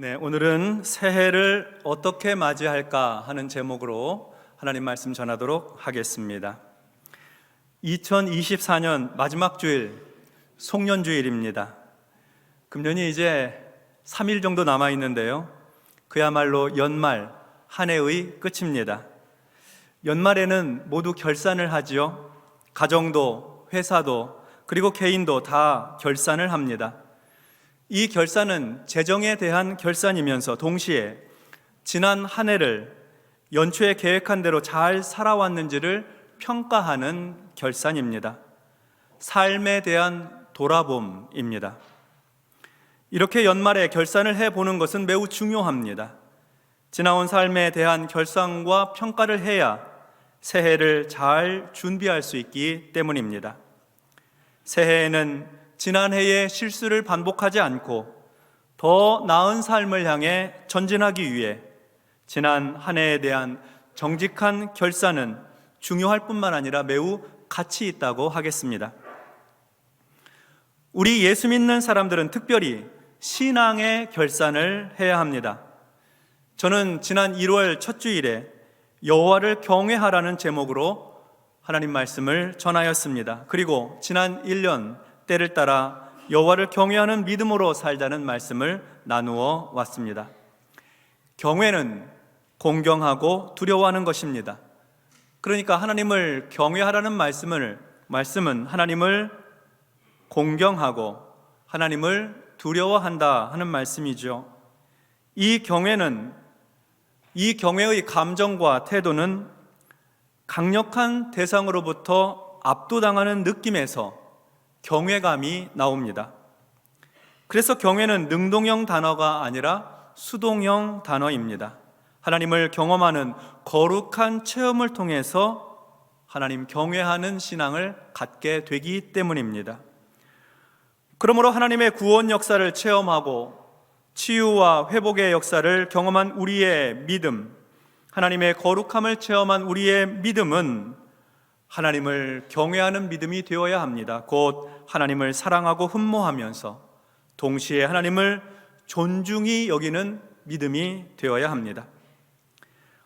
네, 오늘은 새해를 어떻게 맞이할까 하는 제목으로 하나님 말씀 전하도록 하겠습니다. 2024년 마지막 주일, 송년주일입니다. 금년이 이제 3일 정도 남아 있는데요. 그야말로 연말, 한 해의 끝입니다. 연말에는 모두 결산을 하지요. 가정도, 회사도, 그리고 개인도 다 결산을 합니다. 이 결산은 재정에 대한 결산이면서 동시에 지난 한 해를 연초에 계획한 대로 잘 살아왔는지를 평가하는 결산입니다. 삶에 대한 돌아봄입니다. 이렇게 연말에 결산을 해보는 것은 매우 중요합니다. 지나온 삶에 대한 결산과 평가를 해야 새해를 잘 준비할 수 있기 때문입니다. 새해에는 지난 해의 실수를 반복하지 않고 더 나은 삶을 향해 전진하기 위해 지난 한 해에 대한 정직한 결산은 중요할 뿐만 아니라 매우 가치 있다고 하겠습니다. 우리 예수 믿는 사람들은 특별히 신앙의 결산을 해야 합니다. 저는 지난 1월 첫 주일에 여호와를 경외하라는 제목으로 하나님 말씀을 전하였습니다. 그리고 지난 1년 때를 따라 여호와를 경외하는 믿음으로 살자는 말씀을 나누어 왔습니다. 경외는 공경하고 두려워하는 것입니다. 그러니까 하나님을 경외하라는 말씀은 하나님을 공경하고 하나님을 두려워한다 하는 말씀이죠. 이 경외의 감정과 태도는 강력한 대상으로부터 압도당하는 느낌에서 경외감이 나옵니다. 그래서 경외는 능동형 단어가 아니라 수동형 단어입니다. 하나님을 경험하는 거룩한 체험을 통해서 하나님 경외하는 신앙을 갖게 되기 때문입니다. 그러므로 하나님의 구원 역사를 체험하고 치유와 회복의 역사를 경험한 우리의 믿음, 하나님의 거룩함을 체험한 우리의 믿음은 하나님을 경외하는 믿음이 되어야 합니다. 곧 하나님을 사랑하고 흠모하면서 동시에 하나님을 존중히 여기는 믿음이 되어야 합니다.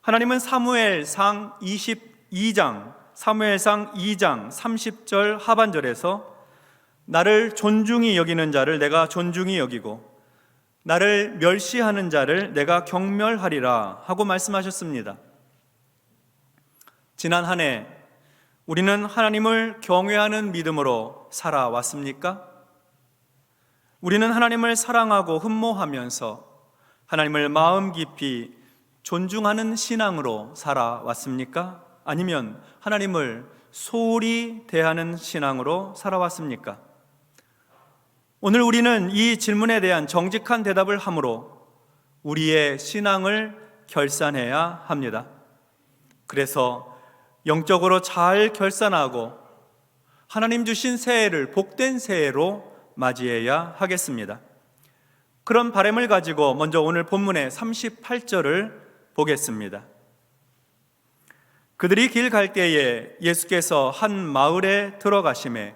하나님은 사무엘상 2장 30절 하반절에서 나를 존중히 여기는 자를 내가 존중히 여기고 나를 멸시하는 자를 내가 경멸하리라 하고 말씀하셨습니다. 지난 한 해 우리는 하나님을 경외하는 믿음으로 살아왔습니까? 우리는 하나님을 사랑하고 흠모하면서 하나님을 마음 깊이 존중하는 신앙으로 살아왔습니까? 아니면 하나님을 소홀히 대하는 신앙으로 살아왔습니까? 오늘 우리는 이 질문에 대한 정직한 대답을 함으로 우리의 신앙을 결산해야 합니다. 그래서 영적으로 잘 결산하고 하나님 주신 새해를 복된 새해로 맞이해야 하겠습니다. 그런 바람을 가지고 먼저 오늘 본문의 38절을 보겠습니다. 그들이 길 갈 때에 예수께서 한 마을에 들어가시매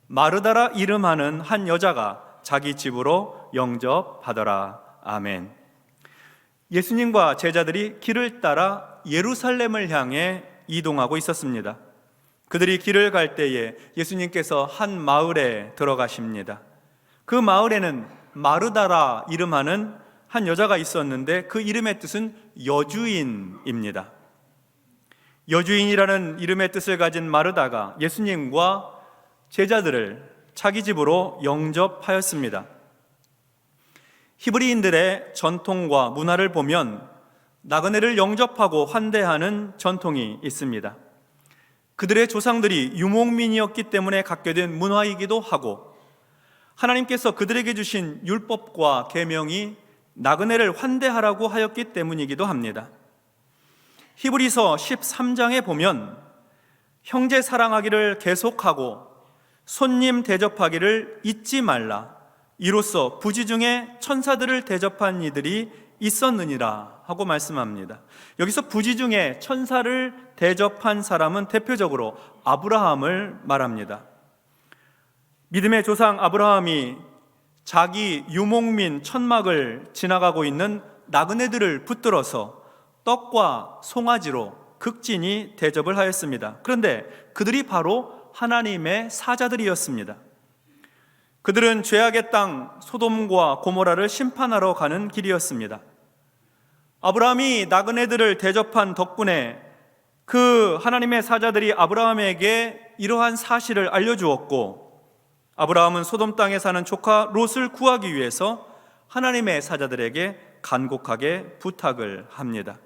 마르다라 이름하는 한 여자가 자기 집으로 영접하더라. 아멘. 예수님과 제자들이 길을 따라 예루살렘을 향해 이동하고 있었습니다. 그들이 길을 갈 때에 예수님께서 한 마을에 들어가십니다. 그 마을에는 마르다라 이름하는 한 여자가 있었는데 그 이름의 뜻은 여주인입니다. 여주인이라는 이름의 뜻을 가진 마르다가 예수님과 제자들을 자기 집으로 영접하였습니다. 히브리인들의 전통과 문화를 보면 나그네를 영접하고 환대하는 전통이 있습니다. 그들의 조상들이 유목민이었기 때문에 갖게 된 문화이기도 하고 하나님께서 그들에게 주신 율법과 계명이 나그네를 환대하라고 하였기 때문이기도 합니다. 히브리서 13장에 보면 형제 사랑하기를 계속하고 손님 대접하기를 잊지 말라. 이로써 부지 중에 천사들을 대접한 이들이 있었느니라 하고 말씀합니다. 여기서 부지 중에 천사를 대접한 사람은 대표적으로 아브라함을 말합니다. 믿음의 조상 아브라함이 자기 유목민 천막을 지나가고 있는 나그네들을 붙들어서 떡과 송아지로 극진히 대접을 하였습니다. 그런데 그들이 바로 하나님의 사자들이었습니다. 그들은 죄악의 땅 소돔과 고모라를 심판하러 가는 길이었습니다. 아브라함이 나그네들을 대접한 덕분에 그 하나님의 사자들이 아브라함에게 이러한 사실을 알려주었고, 아브라함은 소돔 땅에 사는 조카 롯을 구하기 위해서 하나님의 사자들에게 간곡하게 부탁을 합니다.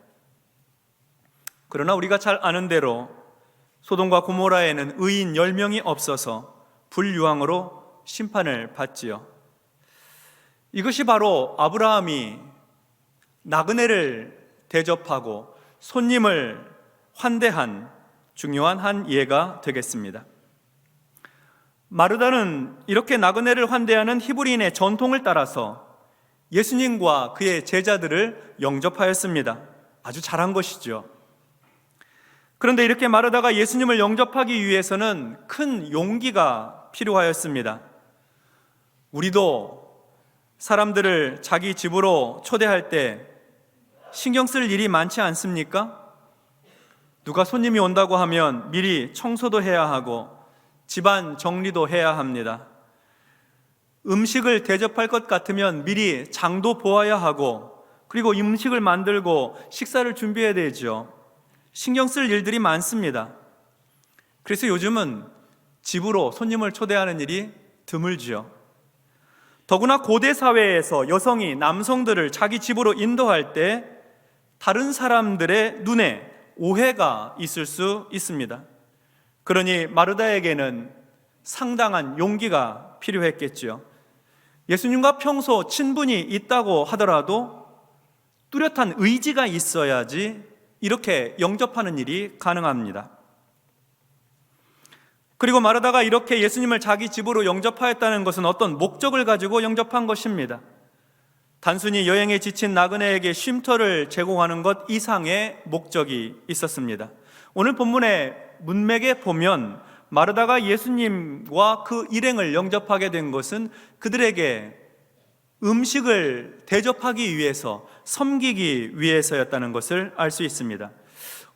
그러나 우리가 잘 아는 대로 소돔과 고모라에는 의인 10명이 없어서 불유황으로 심판을 받지요. 이것이 바로 아브라함이 나그네를 대접하고 손님을 환대한 중요한 한 예가 되겠습니다. 마르다는 이렇게 나그네를 환대하는 히브리인의 전통을 따라서 예수님과 그의 제자들을 영접하였습니다. 아주 잘한 것이죠. 그런데 이렇게 마르다가 예수님을 영접하기 위해서는 큰 용기가 필요하였습니다. 우리도 사람들을 자기 집으로 초대할 때 신경 쓸 일이 많지 않습니까? 누가 손님이 온다고 하면 미리 청소도 해야 하고 집안 정리도 해야 합니다. 음식을 대접할 것 같으면 미리 장도 보아야 하고, 그리고 음식을 만들고 식사를 준비해야 되죠. 신경 쓸 일들이 많습니다. 그래서 요즘은 집으로 손님을 초대하는 일이 드물지요. 더구나 고대 사회에서 여성이 남성들을 자기 집으로 인도할 때 다른 사람들의 눈에 오해가 있을 수 있습니다. 그러니 마르다에게는 상당한 용기가 필요했겠지요. 예수님과 평소 친분이 있다고 하더라도 뚜렷한 의지가 있어야지 이렇게 영접하는 일이 가능합니다. 그리고 마르다가 이렇게 예수님을 자기 집으로 영접하였다는 것은 어떤 목적을 가지고 영접한 것입니다. 단순히 여행에 지친 나그네에게 쉼터를 제공하는 것 이상의 목적이 있었습니다. 오늘 본문의 문맥에 보면 마르다가 예수님과 그 일행을 영접하게 된 것은 그들에게 음식을 대접하기 위해서, 섬기기 위해서였다는 것을 알 수 있습니다.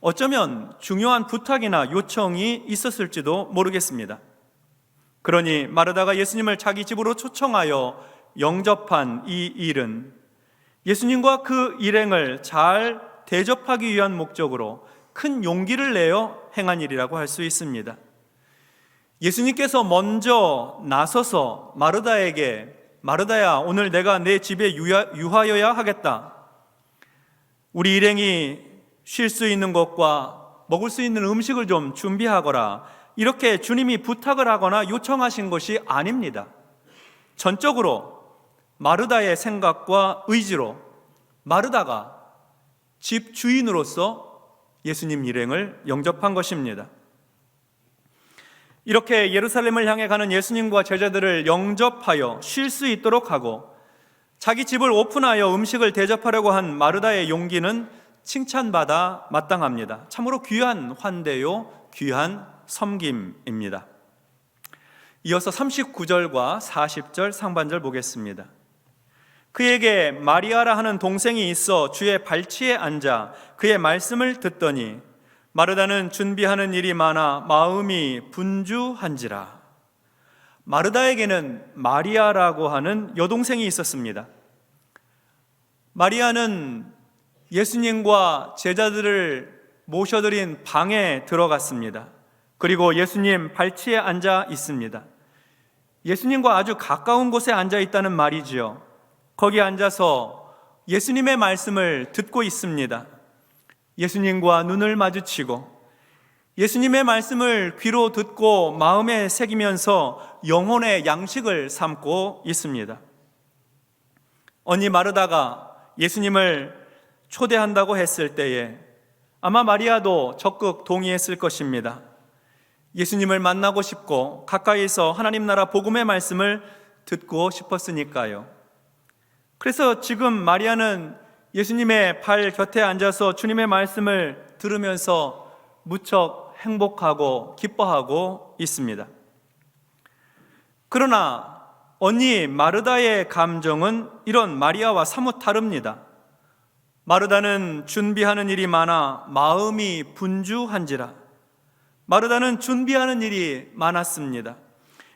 어쩌면 중요한 부탁이나 요청이 있었을지도 모르겠습니다. 그러니 마르다가 예수님을 자기 집으로 초청하여 영접한 이 일은 예수님과 그 일행을 잘 대접하기 위한 목적으로 큰 용기를 내어 행한 일이라고 할 수 있습니다. 예수님께서 먼저 나서서 마르다에게, 마르다야, 오늘 내가 내 집에 유하여야 하겠다. 우리 일행이 쉴 수 있는 곳과 먹을 수 있는 음식을 좀 준비하거라, 이렇게 주님이 부탁을 하거나 요청하신 것이 아닙니다. 전적으로 마르다의 생각과 의지로 마르다가 집 주인으로서 예수님 일행을 영접한 것입니다. 이렇게 예루살렘을 향해 가는 예수님과 제자들을 영접하여 쉴 수 있도록 하고 자기 집을 오픈하여 음식을 대접하려고 한 마르다의 용기는 칭찬받아 마땅합니다. 참으로 귀한 환대요, 귀한 섬김입니다. 이어서 39절과 40절 상반절 보겠습니다. 그에게 마리아라 하는 동생이 있어 주의 발치에 앉아 그의 말씀을 듣더니 마르다는 준비하는 일이 많아 마음이 분주한지라. 마르다에게는 마리아라고 하는 여동생이 있었습니다. 마리아는 예수님과 제자들을 모셔드린 방에 들어갔습니다. 그리고 예수님 발치에 앉아 있습니다. 예수님과 아주 가까운 곳에 앉아 있다는 말이지요. 거기 앉아서 예수님의 말씀을 듣고 있습니다. 예수님과 눈을 마주치고 예수님의 말씀을 귀로 듣고 마음에 새기면서 영혼의 양식을 삼고 있습니다. 언니 마르다가 예수님을 초대한다고 했을 때에 아마 마리아도 적극 동의했을 것입니다. 예수님을 만나고 싶고 가까이서 하나님 나라 복음의 말씀을 듣고 싶었으니까요. 그래서 지금 마리아는 예수님의 발 곁에 앉아서 주님의 말씀을 들으면서 무척 행복하고 기뻐하고 있습니다. 그러나 언니 마르다의 감정은 이런 마리아와 사뭇 다릅니다. 마르다는 준비하는 일이 많아 마음이 분주한지라. 마르다는 준비하는 일이 많았습니다.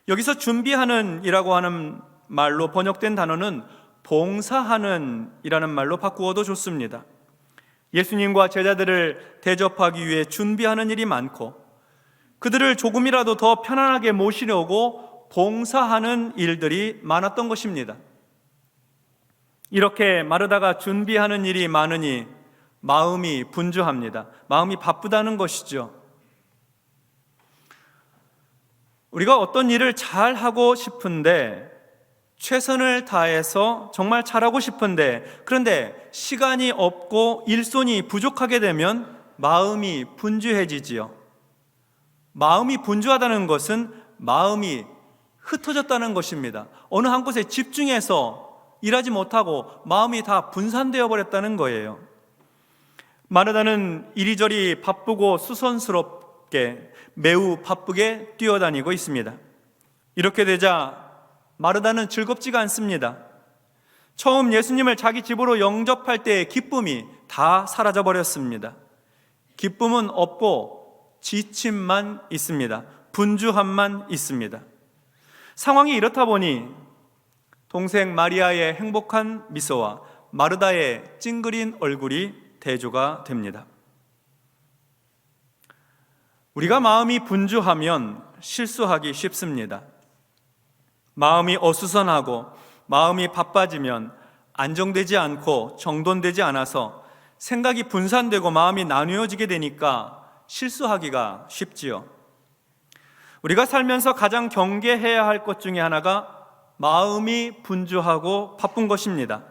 여기서 준비하는 이라고 하는 말로 번역된 단어는 봉사하는 이라는 말로 바꾸어도 좋습니다. 예수님과 제자들을 대접하기 위해 준비하는 일이 많고 그들을 조금이라도 더 편안하게 모시려고 봉사하는 일들이 많았던 것입니다. 이렇게 마르다가 준비하는 일이 많으니 마음이 분주합니다. 마음이 바쁘다는 것이죠. 우리가 어떤 일을 잘 하고 싶은데, 최선을 다해서 정말 잘하고 싶은데, 그런데 시간이 없고 일손이 부족하게 되면 마음이 분주해지지요. 마음이 분주하다는 것은 마음이 흩어졌다는 것입니다. 어느 한 곳에 집중해서 일하지 못하고 마음이 다 분산되어 버렸다는 거예요. 마르다는 이리저리 바쁘고 수선스럽게 매우 바쁘게 뛰어다니고 있습니다. 이렇게 되자 마르다는 즐겁지가 않습니다. 처음 예수님을 자기 집으로 영접할 때의 기쁨이 다 사라져 버렸습니다. 기쁨은 없고 지침만 있습니다. 분주함만 있습니다. 상황이 이렇다 보니 동생 마리아의 행복한 미소와 마르다의 찡그린 얼굴이 대조가 됩니다. 우리가 마음이 분주하면 실수하기 쉽습니다. 마음이 어수선하고 마음이 바빠지면 안정되지 않고 정돈되지 않아서 생각이 분산되고 마음이 나누어지게 되니까 실수하기가 쉽지요. 우리가 살면서 가장 경계해야 할 것 중에 하나가 마음이 분주하고 바쁜 것입니다.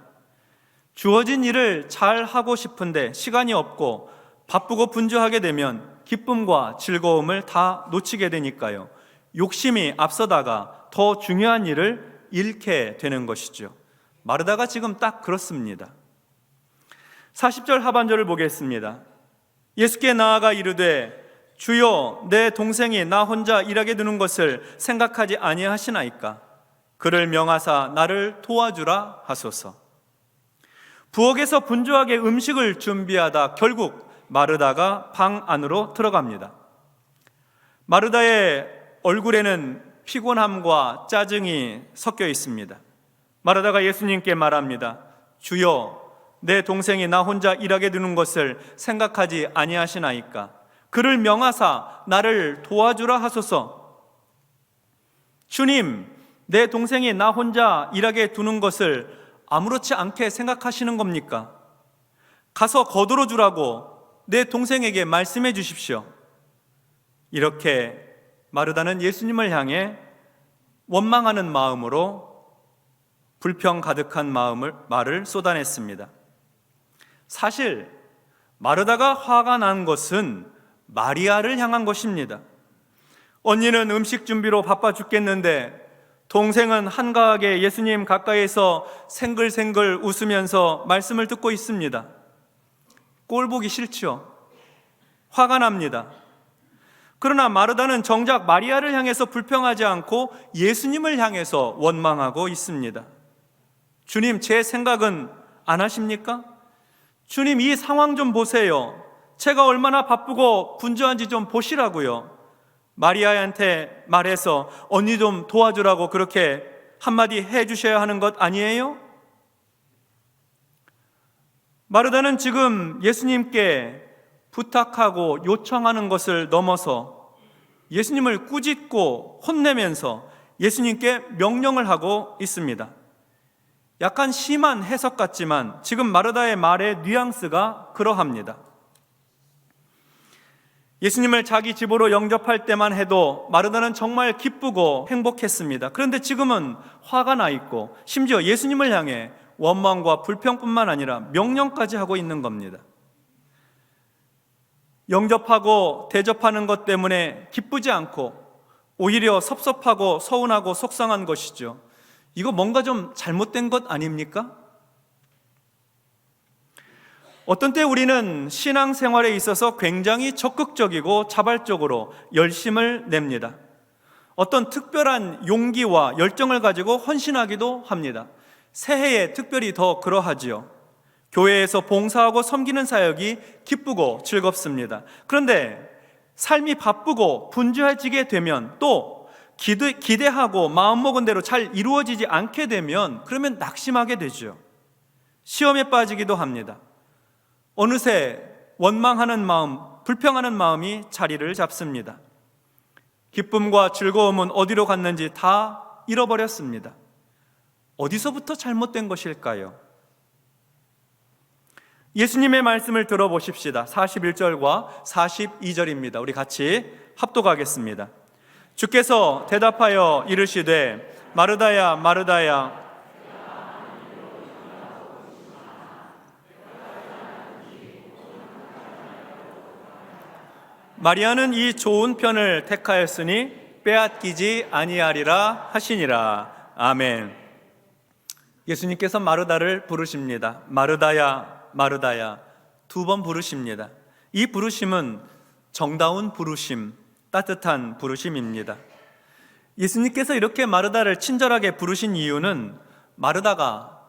주어진 일을 잘 하고 싶은데 시간이 없고 바쁘고 분주하게 되면 기쁨과 즐거움을 다 놓치게 되니까요. 욕심이 앞서다가 더 중요한 일을 잃게 되는 것이죠. 마르다가 지금 딱 그렇습니다. 40절 하반절을 보겠습니다. 예수께 나아가 이르되 주여, 내 동생이 나 혼자 일하게 두는 것을 생각하지 아니하시나이까? 그를 명하사 나를 도와주라 하소서. 부엌에서 분주하게 음식을 준비하다 결국 마르다가 방 안으로 들어갑니다. 마르다의 얼굴에는 피곤함과 짜증이 섞여 있습니다. 마르다가 예수님께 말합니다. 주여, 내 동생이 나 혼자 일하게 두는 것을 생각하지 아니하시나이까? 그를 명하사 나를 도와주라 하소서. 주님, 내 동생이 나 혼자 일하게 두는 것을 아무렇지 않게 생각하시는 겁니까? 가서 거들어 주라고 내 동생에게 말씀해 주십시오. 이렇게 마르다는 예수님을 향해 원망하는 마음으로 불평 가득한 말을 쏟아냈습니다. 사실 마르다가 화가 난 것은 마리아를 향한 것입니다. 언니는 음식 준비로 바빠 죽겠는데 동생은 한가하게 예수님 가까이에서 생글생글 웃으면서 말씀을 듣고 있습니다. 꼴 보기 싫죠. 화가 납니다. 그러나 마르다는 정작 마리아를 향해서 불평하지 않고 예수님을 향해서 원망하고 있습니다. 주님, 제 생각은 안 하십니까? 주님, 이 상황 좀 보세요. 제가 얼마나 바쁘고 분주한지 좀 보시라고요. 마리아한테 말해서 언니 좀 도와주라고 그렇게 한마디 해주셔야 하는 것 아니에요? 마르다는 지금 예수님께 부탁하고 요청하는 것을 넘어서 예수님을 꾸짖고 혼내면서 예수님께 명령을 하고 있습니다. 약간 심한 해석 같지만 지금 마르다의 말의 뉘앙스가 그러합니다. 예수님을 자기 집으로 영접할 때만 해도 마르다는 정말 기쁘고 행복했습니다. 그런데 지금은 화가 나 있고 심지어 예수님을 향해 원망과 불평뿐만 아니라 명령까지 하고 있는 겁니다. 영접하고 대접하는 것 때문에 기쁘지 않고 오히려 섭섭하고 서운하고 속상한 것이죠. 이거 뭔가 좀 잘못된 것 아닙니까? 어떤 때 우리는 신앙생활에 있어서 굉장히 적극적이고 자발적으로 열심을 냅니다. 어떤 특별한 용기와 열정을 가지고 헌신하기도 합니다. 새해에 특별히 더 그러하지요. 교회에서 봉사하고 섬기는 사역이 기쁘고 즐겁습니다. 그런데 삶이 바쁘고 분주해지게 되면 또 기대하고 마음먹은 대로 잘 이루어지지 않게 되면 그러면 낙심하게 되죠. 시험에 빠지기도 합니다. 어느새 원망하는 마음, 불평하는 마음이 자리를 잡습니다. 기쁨과 즐거움은 어디로 갔는지 다 잃어버렸습니다. 어디서부터 잘못된 것일까요? 예수님의 말씀을 들어보십시다. 41절과 42절입니다. 우리 같이 합독하겠습니다. 주께서 대답하여 이르시되 마르다야 마르다야 마리아는 이 좋은 편을 택하였으니 빼앗기지 아니하리라 하시니라. 아멘. 예수님께서 마르다를 부르십니다. 마르다야 마르다야 두 번 부르십니다. 이 부르심은 정다운 부르심, 따뜻한 부르심입니다. 예수님께서 이렇게 마르다를 친절하게 부르신 이유는 마르다가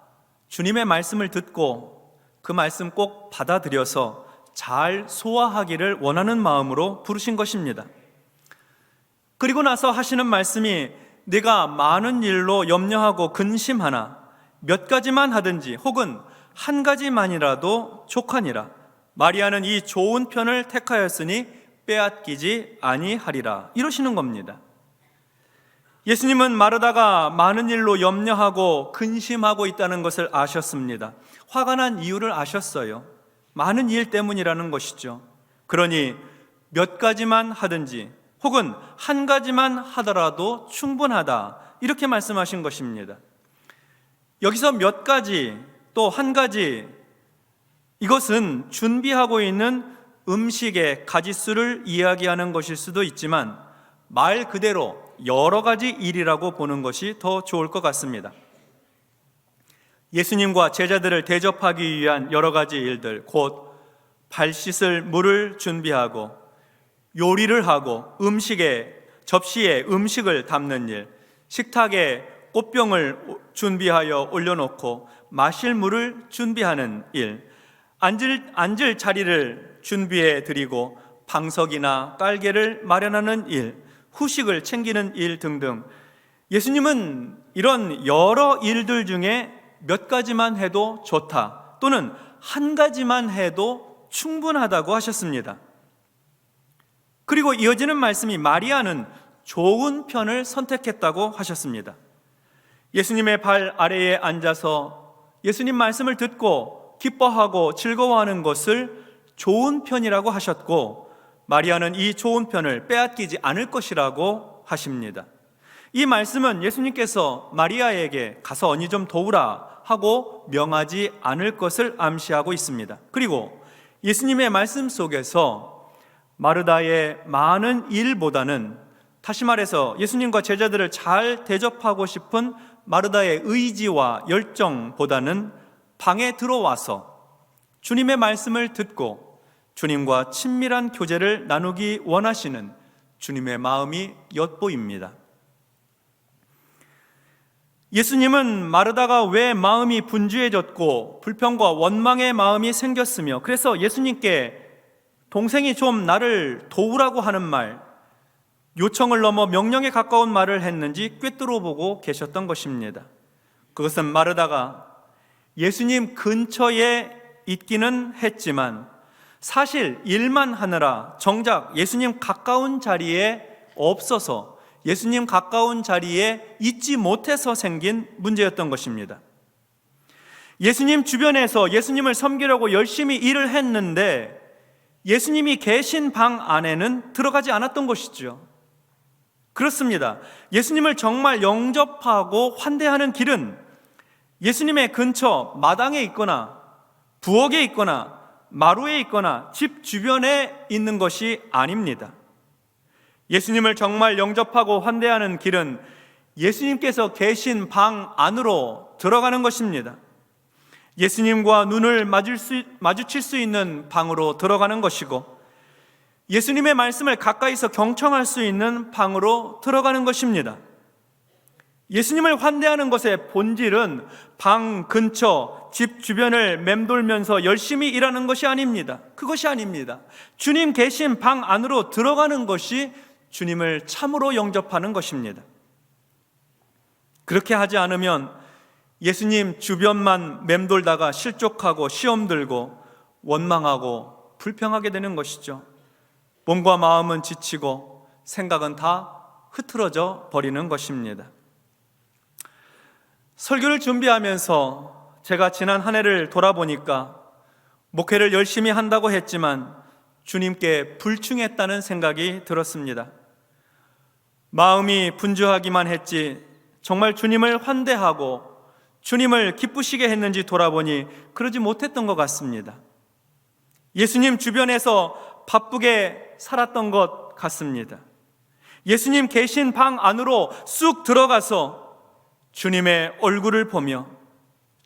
주님의 말씀을 듣고 그 말씀 꼭 받아들여서 잘 소화하기를 원하는 마음으로 부르신 것입니다. 그리고 나서 하시는 말씀이 내가 많은 일로 염려하고 근심하나 몇 가지만 하든지 혹은 한 가지만이라도 족하니라. 마리아는 이 좋은 편을 택하였으니 빼앗기지 아니하리라. 이러시는 겁니다. 예수님은 마르다가 많은 일로 염려하고 근심하고 있다는 것을 아셨습니다. 화가 난 이유를 아셨어요. 많은 일 때문이라는 것이죠. 그러니 몇 가지만 하든지 혹은 한 가지만 하더라도 충분하다, 이렇게 말씀하신 것입니다. 여기서 몇 가지 또 한 가지, 이것은 준비하고 있는 음식의 가짓수를 이야기하는 것일 수도 있지만 말 그대로 여러 가지 일이라고 보는 것이 더 좋을 것 같습니다. 예수님과 제자들을 대접하기 위한 여러 가지 일들, 곧 발 씻을 물을 준비하고 요리를 하고 접시에 음식을 담는 일, 식탁에 꽃병을 준비하여 올려놓고 마실 물을 준비하는 일, 앉을 자리를 준비해 드리고 방석이나 깔개를 마련하는 일, 후식을 챙기는 일 등등, 예수님은 이런 여러 일들 중에 몇 가지만 해도 좋다 또는 한 가지만 해도 충분하다고 하셨습니다. 그리고 이어지는 말씀이 마리아는 좋은 편을 선택했다고 하셨습니다. 예수님의 발 아래에 앉아서 예수님 말씀을 듣고 기뻐하고 즐거워하는 것을 좋은 편이라고 하셨고, 마리아는 이 좋은 편을 빼앗기지 않을 것이라고 하십니다. 이 말씀은 예수님께서 마리아에게 가서 언니 좀 도우라 하고 명하지 않을 것을 암시하고 있습니다. 그리고 예수님의 말씀 속에서 마르다의 많은 일보다는, 다시 말해서 예수님과 제자들을 잘 대접하고 싶은 마르다의 의지와 열정보다는 방에 들어와서 주님의 말씀을 듣고 주님과 친밀한 교제를 나누기 원하시는 주님의 마음이 엿보입니다. 예수님은 마르다가 왜 마음이 분주해졌고 불평과 원망의 마음이 생겼으며, 그래서 예수님께 동생이 좀 나를 도우라고 하는 말, 요청을 넘어 명령에 가까운 말을 했는지 꿰뚫어보고 계셨던 것입니다. 그것은 마르다가 예수님 근처에 있기는 했지만 사실 일만 하느라 정작 예수님 가까운 자리에 없어서 예수님 가까운 자리에 있지 못해서 생긴 문제였던 것입니다. 예수님 주변에서 예수님을 섬기려고 열심히 일을 했는데 예수님이 계신 방 안에는 들어가지 않았던 것이죠. 그렇습니다. 예수님을 정말 영접하고 환대하는 길은 예수님의 근처 마당에 있거나 부엌에 있거나 마루에 있거나 집 주변에 있는 것이 아닙니다. 예수님을 정말 영접하고 환대하는 길은 예수님께서 계신 방 안으로 들어가는 것입니다. 예수님과 눈을 마주칠 수 있는 방으로 들어가는 것이고, 예수님의 말씀을 가까이서 경청할 수 있는 방으로 들어가는 것입니다. 예수님을 환대하는 것의 본질은 방 근처, 집 주변을 맴돌면서 열심히 일하는 것이 아닙니다. 그것이 아닙니다. 주님 계신 방 안으로 들어가는 것이 주님을 참으로 영접하는 것입니다. 그렇게 하지 않으면 예수님 주변만 맴돌다가 실족하고 시험 들고 원망하고 불평하게 되는 것이죠. 몸과 마음은 지치고 생각은 다 흐트러져 버리는 것입니다. 설교를 준비하면서 제가 지난 한 해를 돌아보니까 목회를 열심히 한다고 했지만 주님께 불충했다는 생각이 들었습니다. 마음이 분주하기만 했지 정말 주님을 환대하고 주님을 기쁘시게 했는지 돌아보니 그러지 못했던 것 같습니다. 예수님 주변에서 바쁘게 살았던 것 같습니다. 예수님 계신 방 안으로 쑥 들어가서 주님의 얼굴을 보며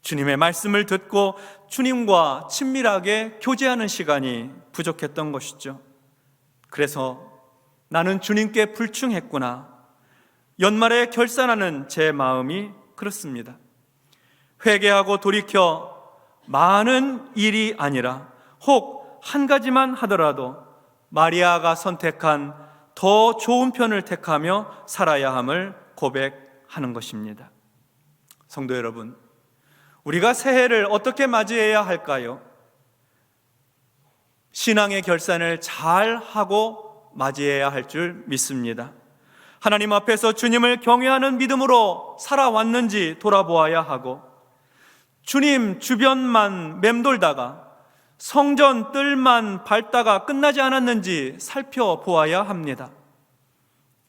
주님의 말씀을 듣고 주님과 친밀하게 교제하는 시간이 부족했던 것이죠. 그래서 나는 주님께 불충했구나. 연말에 결산하는 제 마음이 그렇습니다. 회개하고 돌이켜 많은 일이 아니라 혹 한 가지만 하더라도 마리아가 선택한 더 좋은 편을 택하며 살아야 함을 고백하는 것입니다. 성도 여러분, 우리가 새해를 어떻게 맞이해야 할까요? 신앙의 결산을 잘 하고 맞이해야 할 줄 믿습니다. 하나님 앞에서 주님을 경외하는 믿음으로 살아왔는지 돌아보아야 하고, 주님 주변만 맴돌다가 성전 뜰만 밟다가 끝나지 않았는지 살펴보아야 합니다.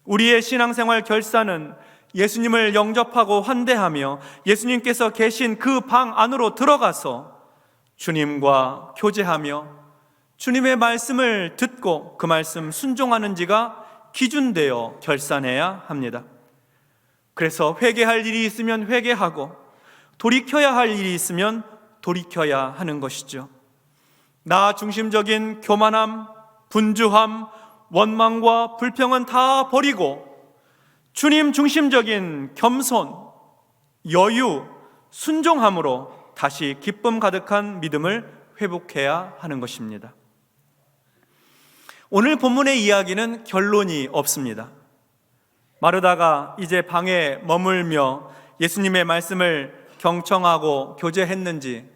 우리의 신앙생활 결산은 예수님을 영접하고 환대하며 예수님께서 계신 그 방 안으로 들어가서 주님과 교제하며 주님의 말씀을 듣고 그 말씀 순종하는지가 기준되어 결산해야 합니다. 그래서 회개할 일이 있으면 회개하고 돌이켜야 할 일이 있으면 돌이켜야 하는 것이죠. 나 중심적인 교만함, 분주함, 원망과 불평은 다 버리고 주님 중심적인 겸손, 여유, 순종함으로 다시 기쁨 가득한 믿음을 회복해야 하는 것입니다. 오늘 본문의 이야기는 결론이 없습니다. 마르다가 이제 방에 머물며 예수님의 말씀을 경청하고 교제했는지,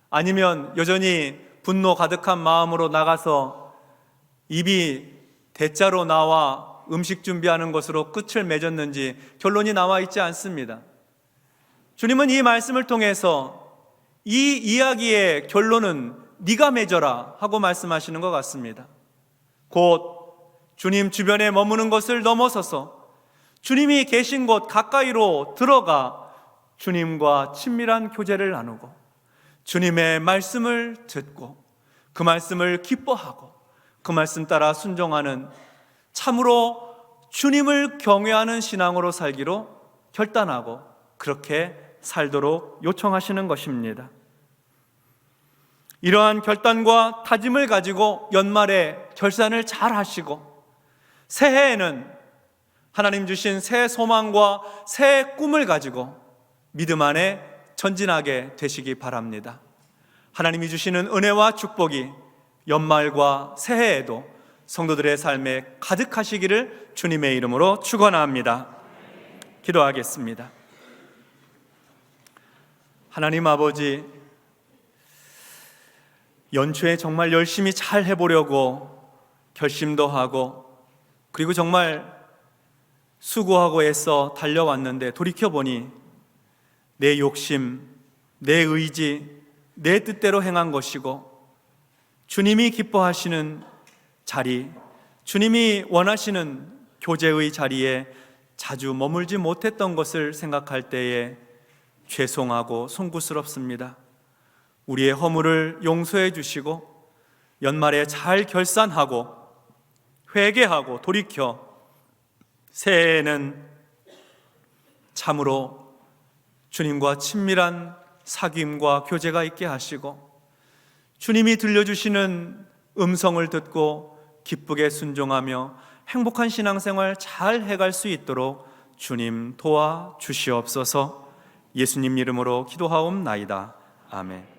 아니면 여전히 분노 가득한 마음으로 나가서 입이 대자로 나와 음식 준비하는 것으로 끝을 맺었는지 결론이 나와 있지 않습니다. 주님은 이 말씀을 통해서 이 이야기의 결론은 네가 맺어라 하고 말씀하시는 것 같습니다. 곧 주님 주변에 머무는 것을 넘어서서 주님이 계신 곳 가까이로 들어가 주님과 친밀한 교제를 나누고 주님의 말씀을 듣고 그 말씀을 기뻐하고 그 말씀 따라 순종하는 참으로 주님을 경외하는 신앙으로 살기로 결단하고 그렇게 살도록 요청하시는 것입니다. 이러한 결단과 다짐을 가지고 연말에 결산을 잘 하시고 새해에는 하나님 주신 새 소망과 새 꿈을 가지고 믿음 안에 전진하게 되시기 바랍니다. 하나님이 주시는 은혜와 축복이 연말과 새해에도 성도들의 삶에 가득하시기를 주님의 이름으로 축원합니다. 기도하겠습니다. 하나님 아버지, 연초에 정말 열심히 잘 해보려고 결심도 하고 그리고 정말 수고하고 애써 달려왔는데 돌이켜보니 내 욕심, 내 의지, 내 뜻대로 행한 것이고 주님이 기뻐하시는 자리, 주님이 원하시는 교제의 자리에 자주 머물지 못했던 것을 생각할 때에 죄송하고 송구스럽습니다. 우리의 허물을 용서해 주시고 연말에 잘 결산하고 회개하고 돌이켜 새해에는 참으로 주님과 친밀한 사귐과 교제가 있게 하시고 주님이 들려주시는 음성을 듣고 기쁘게 순종하며 행복한 신앙생활 잘 해갈 수 있도록 주님 도와 주시옵소서. 예수님 이름으로 기도하옵나이다. 아멘.